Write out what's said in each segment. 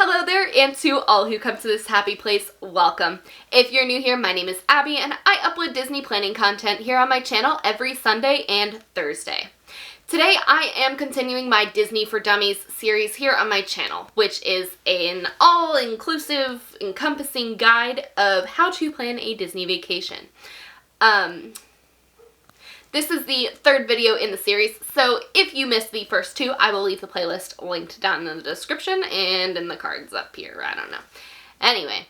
Hello there, and to all who come to this happy place, welcome. If you're new here, my name is Abby, and I upload Disney planning content here on my channel every Sunday and Thursday. Today, I am continuing my Disney for Dummies series here on my channel, which is an all-inclusive, encompassing guide of how to plan a Disney vacation. This is the third video in the series, so if you missed the first two, I will leave the playlist linked down in the description and in the cards up here, I don't know. Anyway,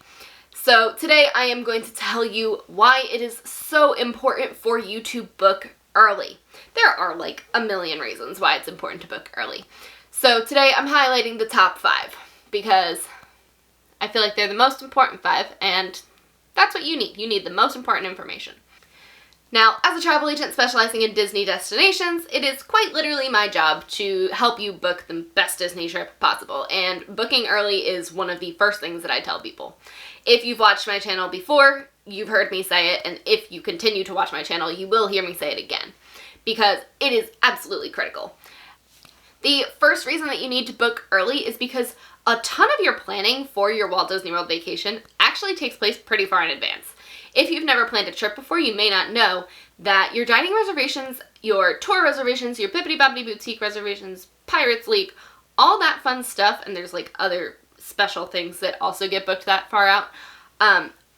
so today I am going to tell you why it is so important for you to book early. There are like a million reasons why it's important to book early. So today I'm highlighting the top 5 because I feel like they're the most important 5, and that's what you need. You need the most important information. Now, as a travel agent specializing in Disney destinations, it is quite literally my job to help you book the best Disney trip possible, and booking early is one of the first things that I tell people. If you've watched my channel before, you've heard me say it, and if you continue to watch my channel, you will hear me say it again, because it is absolutely critical. The first reason that you need to book early is because a ton of your planning for your Walt Disney World vacation actually takes place pretty far in advance. If you've never planned a trip before, you may not know that your dining reservations, your tour reservations, your Bibbidi Bobbidi Boutique reservations, Pirates League, all that fun stuff, and there's like other special things that also get booked that far out,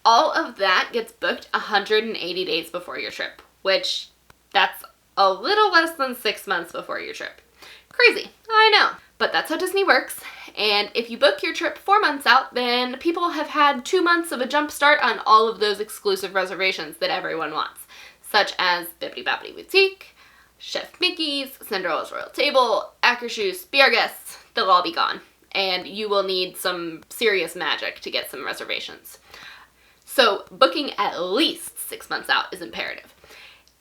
all of that gets booked 180 days before your trip, which that's a little less than 6 months before your trip. Crazy, I know, but that's how Disney works. And if you book your trip 4 months out, then people have had 2 months of a jump start on all of those exclusive reservations that everyone wants, such as Bibbidi Bobbidi Boutique, Chef Mickey's, Cinderella's Royal Table, Akershus, Be Our Guests. They'll all be gone, and you will need some serious magic to get some reservations. So booking at least 6 months out is imperative.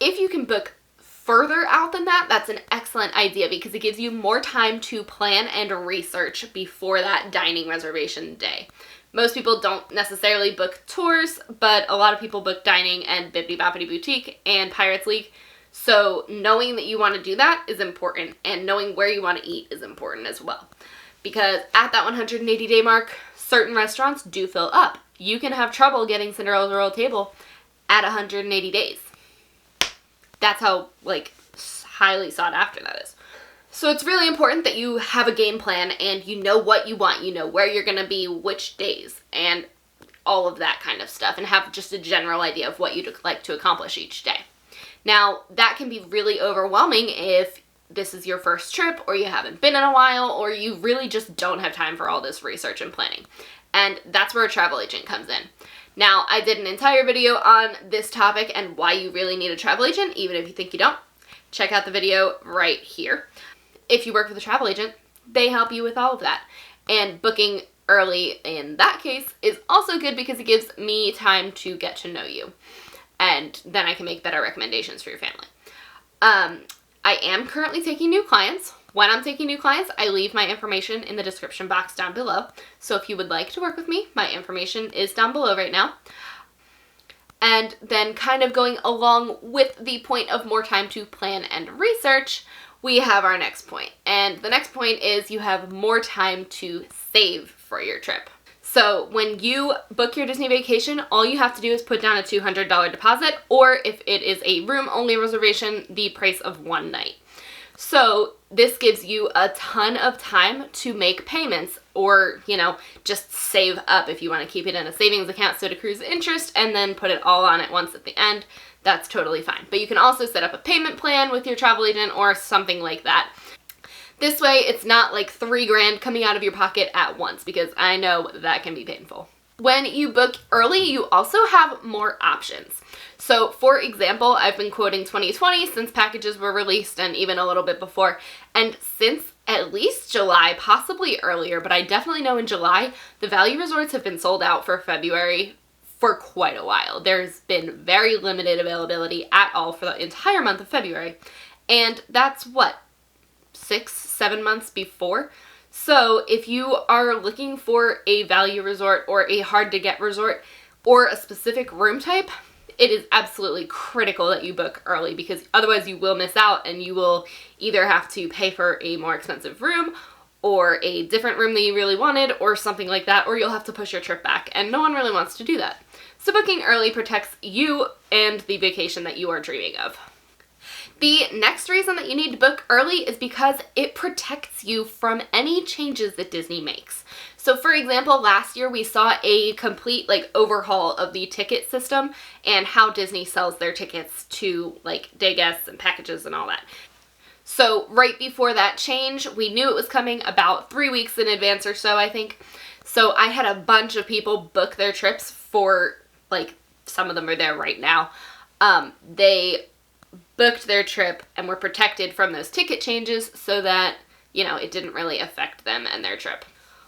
If you can book further out than that, that's an excellent idea because it gives you more time to plan and research before that dining reservation day. Most people don't necessarily book tours, but a lot of people book dining and Bibbidi Bobbidi Boutique and Pirates League. So knowing that you want to do that is important, and knowing where you want to eat is important as well. Because at that 180 day mark, certain restaurants do fill up. You can have trouble getting Cinderella's Royal Table at 180 days. That's how, like, highly sought after that is. So it's really important that you have a game plan and you know what you want. You know where you're going to be, which days, and all of that kind of stuff, and have just a general idea of what you'd like to accomplish each day. Now, that can be really overwhelming if this is your first trip, or you haven't been in a while, or you really just don't have time for all this research and planning. And that's where a travel agent comes in. Now, I did an entire video on this topic and why you really need a travel agent, even if you think you don't. Check out the video right here. If you work with a travel agent, they help you with all of that. And booking early in that case is also good because it gives me time to get to know you. And then I can make better recommendations for your family. I am currently taking new clients. When I'm taking new clients, I leave my information in the description box down below. So if you would like to work with me, my information is down below right now. And then kind of going along with the point of more time to plan and research, we have our next point. And the next point is you have more time to save for your trip. So when you book your Disney vacation, all you have to do is put down a $200 deposit, or if it is a room-only reservation, the price of one night. So this gives you a ton of time to make payments, or, you know, just save up if you want to keep it in a savings account so to accrue interest and then put it all on at once at the end. That's totally fine. But you can also set up a payment plan with your travel agent or something like that. This way it's not like $3,000 coming out of your pocket at once, because I know that can be painful. When you book early, you also have more options. So, for example, I've been quoting 2020 since packages were released, and even a little bit before. And since at least July, possibly earlier, but I definitely know in July, the value resorts have been sold out for February for quite a while. There's been very limited availability at all for the entire month of February. And that's what, 6-7 months before? So if you are looking for a value resort or a hard to get resort or a specific room type, it is absolutely critical that you book early, because otherwise you will miss out and you will either have to pay for a more expensive room or a different room that you really wanted or something like that, or you'll have to push your trip back, and no one really wants to do that. So booking early protects you and the vacation that you are dreaming of. The next reason that you need to book early is because it protects you from any changes that Disney makes. So for example, last year we saw a complete overhaul of the ticket system and how Disney sells their tickets to day guests and packages and all that. So right before that change, we knew it was coming about 3 weeks in advance or so, I think. So I had a bunch of people book their trips for, some of them are there right now. They booked their trip and were protected from those ticket changes so that, it didn't really affect them and their trip,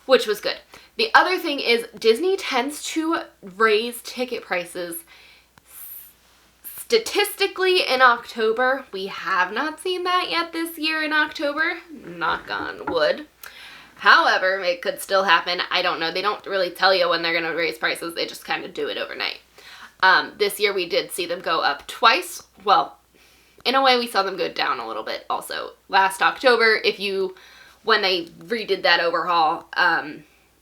which was good. The other thing is Disney tends to raise ticket prices statistically in October. We have not seen that yet this year in October, knock on wood. However, it could still happen. I don't know. They don't really tell you when they're going to raise prices. They just kind of do it overnight. This year we did see them go up twice. Well, in a way we saw them go down a little bit also. Last October, when they redid that overhaul,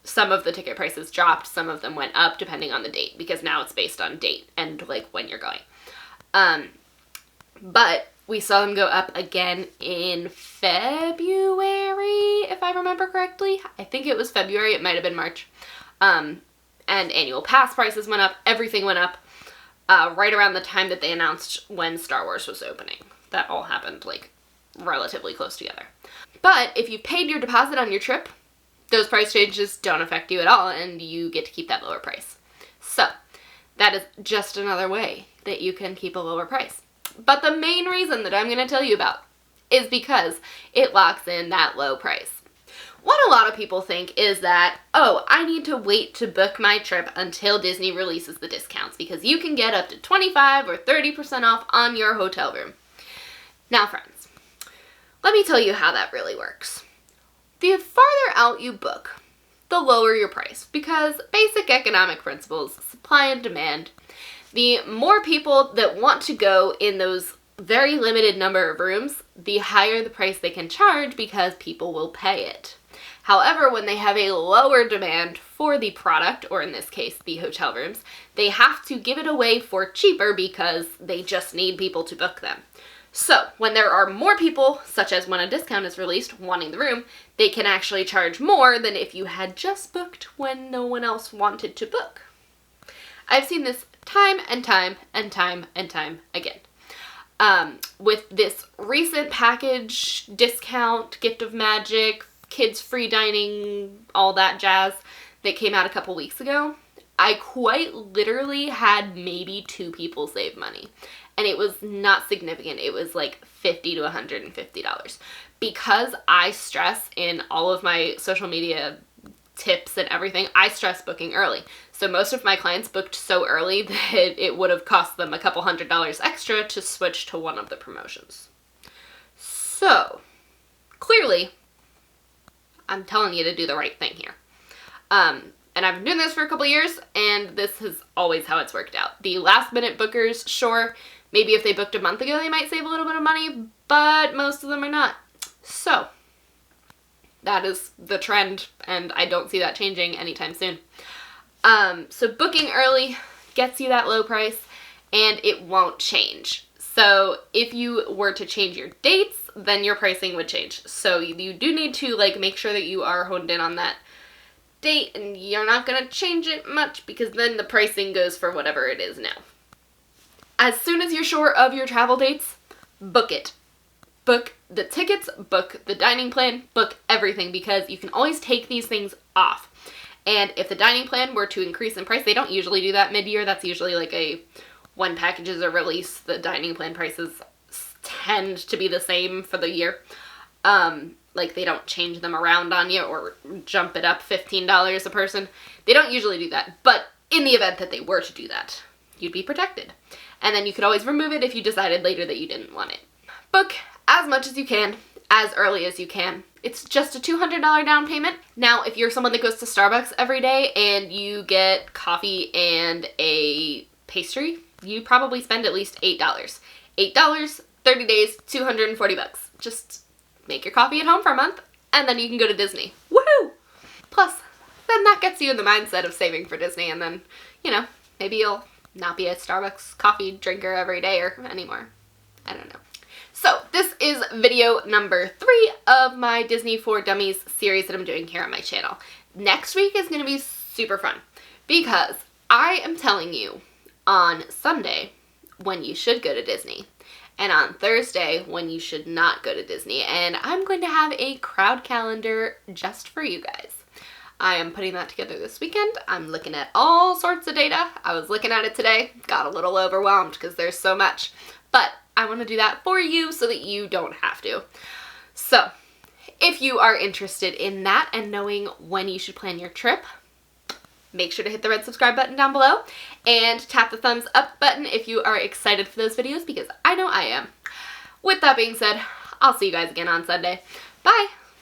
some of the ticket prices dropped, some of them went up depending on the date, because now it's based on date and when you're going. But we saw them go up again in February, if I remember correctly. I think it was February, it might have been March. And annual pass prices went up, everything went up, right around the time that they announced when Star Wars was opening. That all happened relatively close together. But if you paid your deposit on your trip, those price changes don't affect you at all, and you get to keep that lower price. So that is just another way that you can keep a lower price. But the main reason that I'm going to tell you about is because it locks in that low price. What a lot of people think is that, oh, I need to wait to book my trip until Disney releases the discounts, because you can get up to 25 or 30% off on your hotel room. Now, friends, let me tell you how that really works. The farther out you book, the lower your price, because basic economic principles, supply and demand, the more people that want to go in those very limited number of rooms, the higher the price they can charge because people will pay it. However, when they have a lower demand for the product, or in this case, the hotel rooms, they have to give it away for cheaper because they just need people to book them. So, when there are more people, such as when a discount is released, wanting the room, they can actually charge more than if you had just booked when no one else wanted to book. I've seen this time and time and time and time again. With this recent package discount, Gift of Magic, kids free dining, all that jazz that came out a couple weeks ago, I quite literally had maybe 2 people save money. And it was not significant. It was $50 to $150. Because I stress in all of my social media tips and everything, I stress booking early. So most of my clients booked so early that it would have cost them a couple $100 extra to switch to one of the promotions. So, clearly, I'm telling you to do the right thing here. And I've been doing this for a couple years, and this is always how it's worked out. The last minute bookers, sure, maybe if they booked a month ago, they might save a little bit of money, but most of them are not. So, that is the trend, and I don't see that changing anytime soon. So booking early gets you that low price, and it won't change. So if you were to change your dates, then your pricing would change. So you do need to make sure that you are honed in on that date, and you're not going to change it much, because then the pricing goes for whatever it is now. As soon as you're sure of your travel dates, book it. Book the tickets, book the dining plan, book everything, because you can always take these things off. And if the dining plan were to increase in price, they don't usually do that mid-year. That's usually when packages are released, the dining plan prices tend to be the same for the year. They don't change them around on you or jump it up $15 a person. They don't usually do that. But in the event that they were to do that, you'd be protected. And then you could always remove it if you decided later that you didn't want it. Book as much as you can, as early as you can. It's just a $200 down payment. Now, if you're someone that goes to Starbucks every day and you get coffee and a pastry, you probably spend at least $8. $8, 30 days, $240. Just make your coffee at home for a month and then you can go to Disney. Woohoo! Plus, then that gets you in the mindset of saving for Disney, and then, you know, maybe you'll not be a Starbucks coffee drinker every day or anymore. I don't know. So this is video number 3 of my Disney for Dummies series that I'm doing here on my channel. Next week is going to be super fun because I am telling you on Sunday when you should go to Disney and on Thursday when you should not go to Disney, and I'm going to have a crowd calendar just for you guys. I am putting that together this weekend. I'm looking at all sorts of data. I was looking at it today, got a little overwhelmed because there's so much, but I want to do that for you so that you don't have to. So if you are interested in that and knowing when you should plan your trip, make sure to hit the red subscribe button down below and tap the thumbs up button if you are excited for those videos, because I know I am. With that being said, I'll see you guys again on Sunday. Bye!